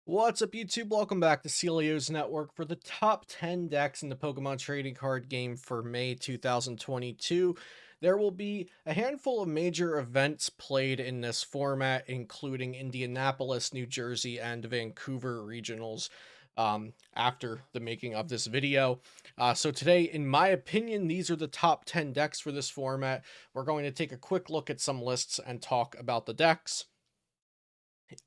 What's up, YouTube? Welcome back to Celio's Network for the top 10 decks in the Pokemon trading card game for May 2022. There will be a handful of major events played in this format, including Indianapolis, New Jersey, and Vancouver regionals after the making of this video. So today, in my opinion, these are the top 10 decks for this format. We're going to take a quick look at some lists and talk about the decks.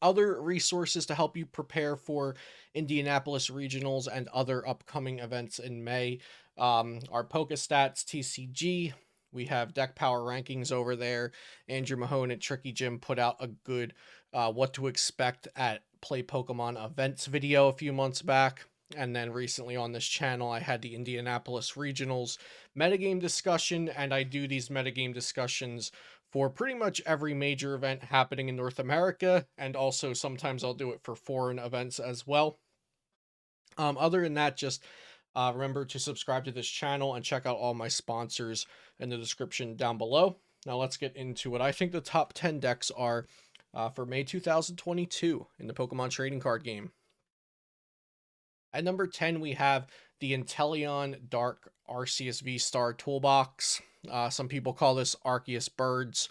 Other resources to help you prepare for Indianapolis regionals and other upcoming events in May are Pokestats TCG. We have deck power rankings over there. Andrew Mahone and Tricky Jim put out a good what to expect at Play Pokemon events video a few months back. And then recently on this channel, I had the Indianapolis Regionals metagame discussion, and I do these metagame discussions for pretty much every major event happening in North America, and also sometimes I'll do it for foreign events as well. Other than that, just remember to subscribe to this channel and check out all my sponsors in the description down below. Now let's get into what I think the top 10 decks are for May 2022 in the Pokemon trading card game. At number 10, we have the Intelion Dark Arceus VStar Toolbox. Some people call this Arceus Birds.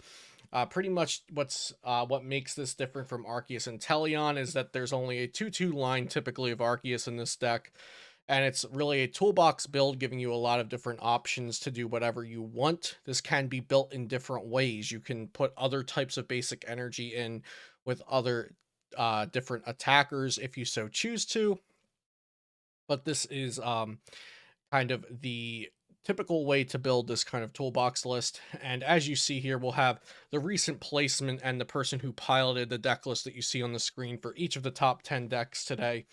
Pretty much what makes this different from Arceus and Inteleon is that there's only a 2/2 line typically of Arceus in this deck, and it's really a toolbox build giving you a lot of different options to do whatever you want. This can be built in different ways. You can put other types of basic energy in with other different attackers if you so choose to, but this is kind of the typical way to build this kind of toolbox list. And as you see here, we'll have the recent placement and the person who piloted the deck list that you see on the screen for each of the top 10 decks today.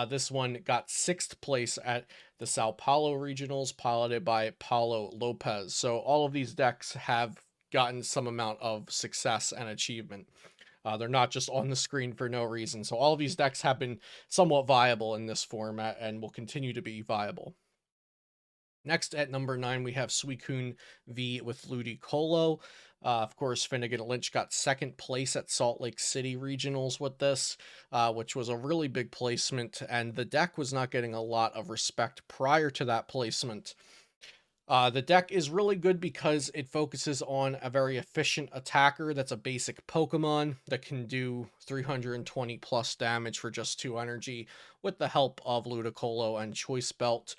This one got 6th place at the Sao Paulo regionals, piloted by Paulo Lopez. So all of these decks have gotten some amount of success and achievement. They're not just on the screen for no reason. So all of these decks have been somewhat viable in this format and will continue to be viable. Next at number 9, we have Suicune V with Ludicolo. Of course, Finnegan Lynch got 2nd place at Salt Lake City regionals with this, which was a really big placement, and the deck was not getting a lot of respect prior to that placement. The deck is really good because it focuses on a very efficient attacker that's a basic Pokemon that can do 320 plus damage for just 2 energy with the help of Ludicolo and Choice Belt.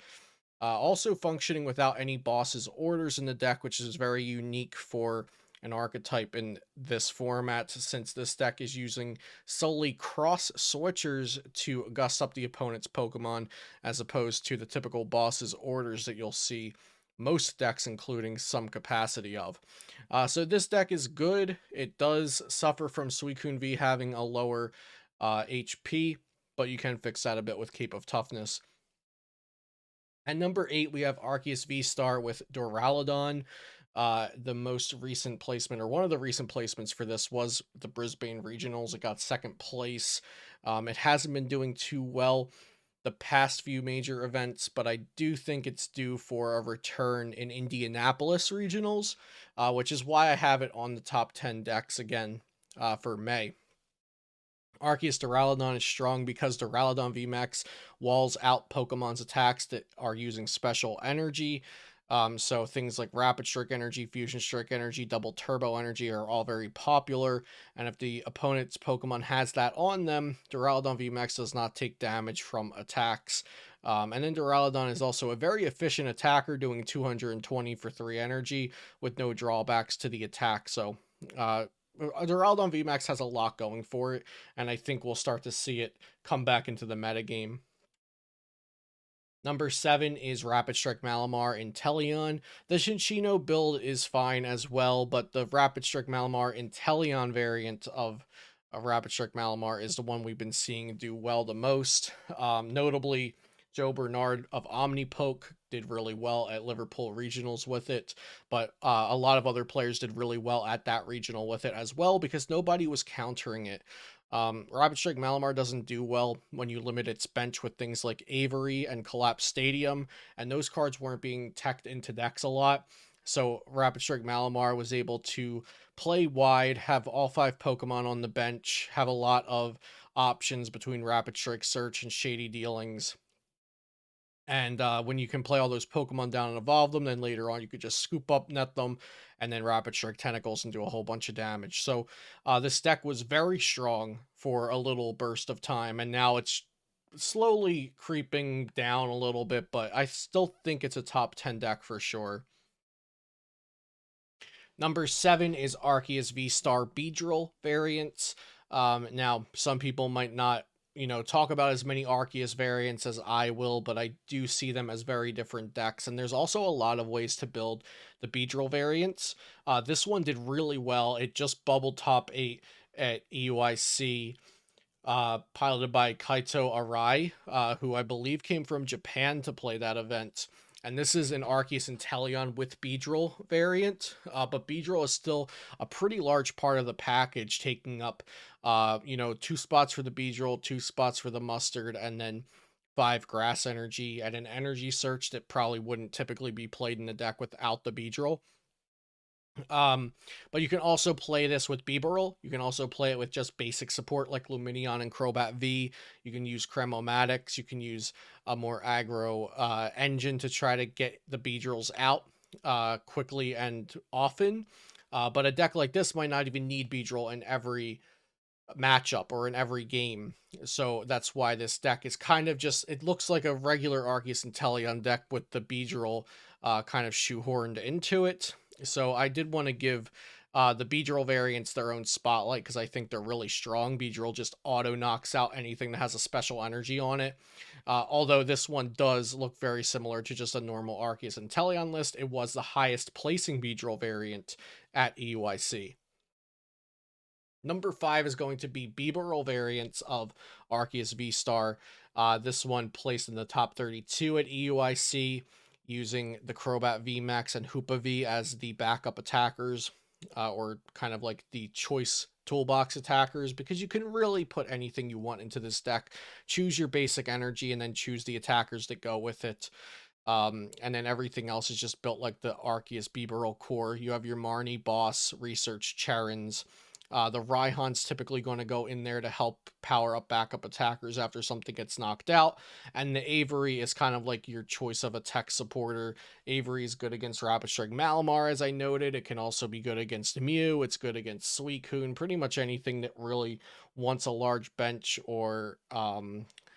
Also functioning without any boss's orders in the deck, which is very unique for an archetype in this format, since this deck is using solely cross switchers to gust up the opponent's Pokemon, as opposed to the typical boss's orders that you'll see most decks including some capacity of. So this deck is good. It does suffer from Suicune V having a lower HP, but you can fix that a bit with Cape of Toughness. At number 8, we have Arceus VStar with Duraludon. The most recent placement, or one of the recent placements for this, was the Brisbane Regionals. It got 2nd place. It hasn't been doing too well the past few major events, but I do think it's due for a return in Indianapolis Regionals, which is why I have it on the top 10 decks again for May. Arceus Duraludon is strong because Duraludon VMAX walls out Pokemon's attacks that are using special energy. So things like Rapid Strike Energy, Fusion Strike Energy, Double Turbo Energy are all very popular. And if the opponent's Pokemon has that on them, Duraludon VMAX does not take damage from attacks. And then Duraludon is also a very efficient attacker, doing 220 for 3 energy with no drawbacks to the attack. So Duraludon VMAX has a lot going for it, and I think we'll start to see it come back into the metagame. Number 7 is Rapidstrike Malomar Intelion. The Shinchino build is fine as well, but the Rapidstrike Malomar Intelion variant of Rapidstrike Malomar is the one we've been seeing do well the most. Notably, Joe Bernard of Omnipoke did really well at Liverpool Regionals with it, but a lot of other players did really well at that regional with it as well because nobody was countering it. Rapidstrike Malomar doesn't do well when you limit its bench with things like Avery and Collapse Stadium, and those cards weren't being teched into decks a lot. So Rapidstrike Malomar was able to play wide, have all 5 Pokemon on the bench, have a lot of options between Rapid Strike Search and Shady Dealings. And when you can play all those Pokemon down and evolve them, then later on you could just scoop up, net them, and then Rapid Strike Tentacles and do a whole bunch of damage. So this deck was very strong for a little burst of time, and now it's slowly creeping down a little bit, but I still think it's a top 10 deck for sure. Number 7 is Arceus VStar Beedrill Variants. Now, some people might not, talk about as many Arceus variants as I will, but I do see them as very different decks. And there's also a lot of ways to build the Beedrill variants. This one did really well. It just bubbled top 8 at EUIC, piloted by Kaito Arai, who I believe came from Japan to play that event. And this is an Arceus Intelion with Beedrill variant, but Beedrill is still a pretty large part of the package, taking up, 2 spots for the Beedrill, 2 spots for the Mustard, and then 5 grass energy, and an energy search that probably wouldn't typically be played in the deck without the Beedrill. But you can also play this with Beeberal. You can also play it with just basic support like Lumineon and Crobat V. You can use Cremomatics. You can use a more aggro engine to try to get the Beedrills out quickly and often. But a deck like this might not even need Beedrill in every matchup or in every game. So that's why this deck is kind of just, it looks like a regular Arceus Inteleon deck with the Beedrill kind of shoehorned into it. So I did want to give the Beedrill variants their own spotlight because I think they're really strong. Beedrill just auto knocks out anything that has a special energy on it. Although this one does look very similar to just a normal Arceus Inteleon list, it was the highest placing Beedrill variant at EUIC. Number 5 is going to be Bieber Variants of Arceus VStar. This one placed in the top 32 at EUIC, using the Crobat VMAX and Hoopa V as the backup attackers, or kind of like the choice toolbox attackers, because you can really put anything you want into this deck. Choose your basic energy and then choose the attackers that go with it. And then everything else is just built like the Arceus Beedrill core. You have your Marnie, Boss, Research, Charons. The Raihan's typically going to go in there to help power up backup attackers after something gets knocked out. And the Avery is kind of like your choice of a tech supporter. Avery is good against Rapidstrike Malomar, as I noted. It can also be good against Mew. It's good against Suicune. Pretty much anything that really wants a large bench or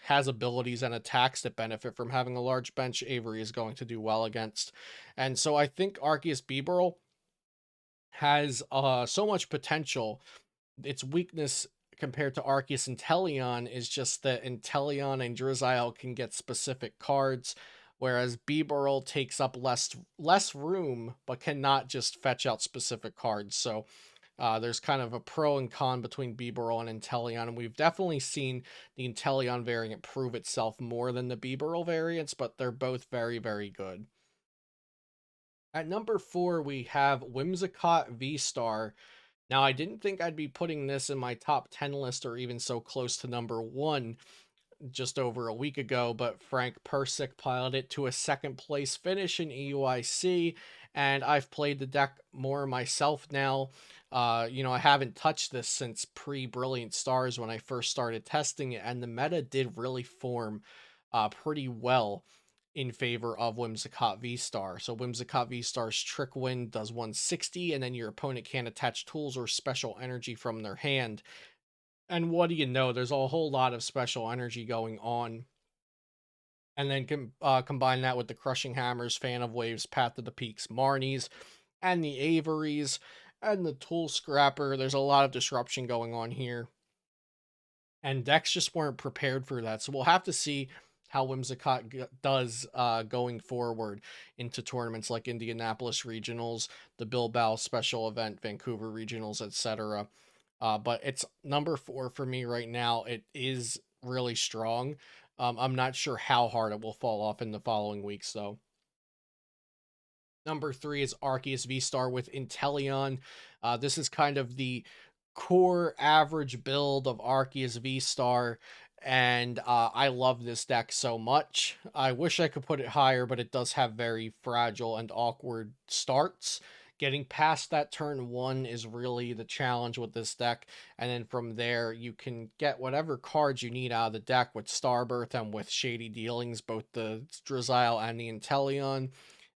has abilities and attacks that benefit from having a large bench, Avery is going to do well against. And so I think Arceus Beedrill has so much potential. Its weakness compared to Arceus Inteleon is just that Inteleon and Drizzile can get specific cards, whereas Beedrill takes up less room but cannot just fetch out specific cards. So there's kind of a pro and con between Beedrill and Inteleon, and we've definitely seen the Inteleon variant prove itself more than the Beedrill variants, but they're both very, very good. At number 4, we have Whimsicott VStar. Now, I didn't think I'd be putting this in my top 10 list or even so close to number 1 just over a week ago, but Frank Persick piloted it to a second place finish in EUIC, and I've played the deck more myself now. I haven't touched this since pre-Brilliant Stars when I first started testing it, and the meta did really form pretty well in favor of Whimsicott V-Star. So Whimsicott V-Star's Trick Wind does 160, and then your opponent can't attach tools or special energy from their hand. And what do you know? There's a whole lot of special energy going on. And then combine that with the Crushing Hammers, Fan of Waves, Path to the Peaks, Marnies, and the Averys, and the Tool Scrapper. There's a lot of disruption going on here. And decks just weren't prepared for that. So we'll have to see how Whimsicott does going forward into tournaments like Indianapolis Regionals, the Bilbao Special Event, Vancouver Regionals, etc. But it's number 4 for me right now. It is really strong. I'm not sure how hard it will fall off in the following weeks, though. Number 3 is Arceus V-Star with Intelion. This is kind of the core average build of Arceus V-Star, and I love this deck so much. I wish I could put it higher, but it does have very fragile and awkward starts, Getting past that turn 1 is really the challenge with this deck, and then from there you can get whatever cards you need out of the deck with Starbirth and with Shady Dealings, both the Drizzile and the Intelion.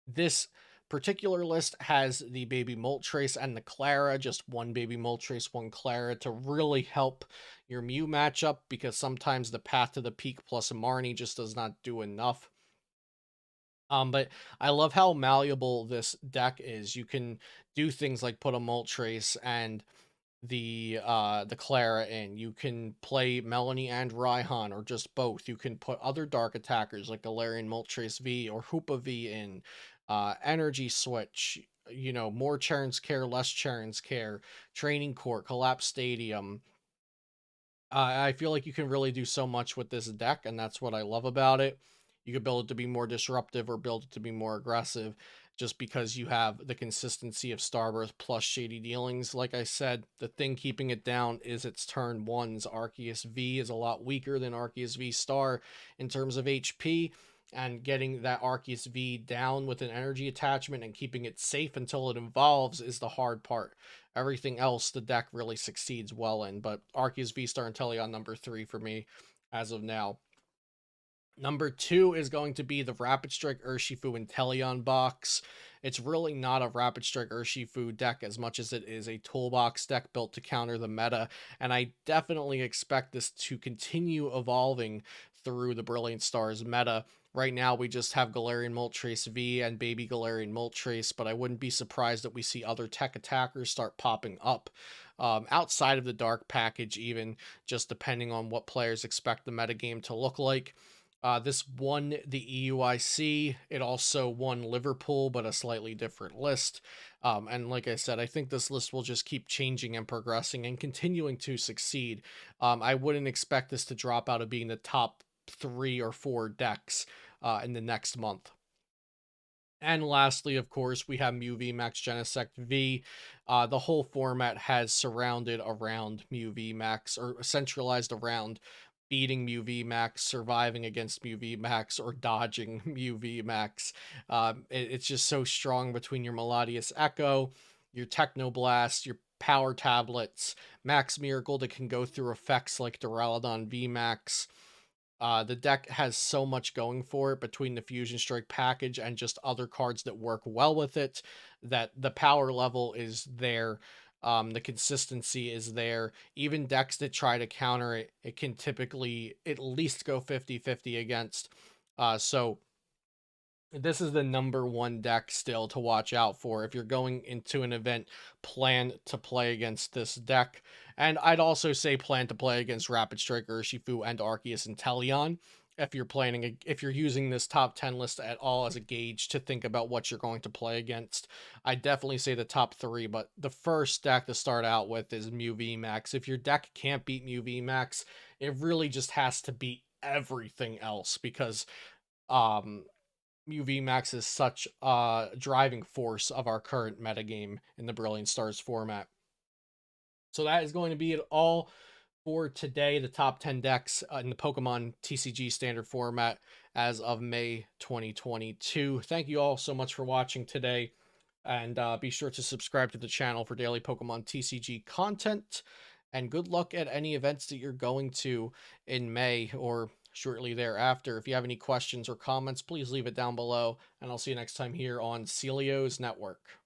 This particular list has the Baby Moltres and the Clara, just one Baby Moltres, one Clara, to really help your Mew matchup, because sometimes the Path to the Peak plus a Marnie just does not do enough. But I love how malleable this deck is. You can do things like put a Moltres and the Clara in. You can play Melanie and Raihan, or just both. You can put other dark attackers like Galarian Moltres V or Hoopa V in. Energy Switch, you know, more Charon's Care, less Charon's Care, Training Court, Collapse Stadium. I feel like you can really do so much with this deck, and that's what I love about it. You could build it to be more disruptive or build it to be more aggressive, just because you have the consistency of Starbirth plus Shady Dealings. Like I said, the thing keeping it down is its turn 1's Arceus V is a lot weaker than Arceus VStar in terms of HP, and getting that Arceus V down with an energy attachment and keeping it safe until it evolves is the hard part. Everything else the deck really succeeds well in, but Arceus V-Star Intelion number 3 for me as of now. Number 2 is going to be the Rapidstrike Urshifu Intelion box. It's really not a Rapidstrike Urshifu deck as much as it is a toolbox deck built to counter the meta, and I definitely expect this to continue evolving through the Brilliant Stars meta. Right now, we just have Galarian Moltres V and Baby Galarian Moltres, but I wouldn't be surprised that we see other tech attackers start popping up. Outside of the Dark package, even, just depending on what players expect the metagame to look like. This won the EUIC. It also won Liverpool, but a slightly different list. And like I said, I think this list will just keep changing and progressing and continuing to succeed. I wouldn't expect this to drop out of being the top 3 or 4 decks in the next month. And lastly, of course, we have Mew V Max Genesect V. The whole format has surrounded around Mew V Max, or centralized around beating Mew V Max, surviving against Mew V Max, or dodging Mew V Max. It's just so strong between your Melodious Echo, your Technoblast, your Power Tablets, Max Miracle that can go through effects like Duraludon V Max. The deck has so much going for it between the Fusion Strike package and just other cards that work well with it, that the power level is there. The consistency is there. Even decks that try to counter it, it can typically at least go 50-50 against. So this is the number 1 deck still to watch out for. If you're going into an event, plan to play against this deck. And I'd also say plan to play against Rapidstrike Urshifu and Arceus Intelion. If you're using this top 10 list at all as a gauge to think about what you're going to play against, I definitely say the top 3, but the first deck to start out with is Mew V Max. If your deck can't beat Mew V Max, it really just has to beat everything else, because um UV Max is such a driving force of our current metagame in the Brilliant Stars format. So that is going to be it all for today. The top 10 decks in the Pokemon TCG standard format as of May 2022. Thank you all so much for watching today. And be sure to subscribe to the channel for daily Pokemon TCG content. And good luck at any events that you're going to in May or shortly thereafter. If you have any questions or comments, please leave it down below. And I'll see you next time here on Celio's Network.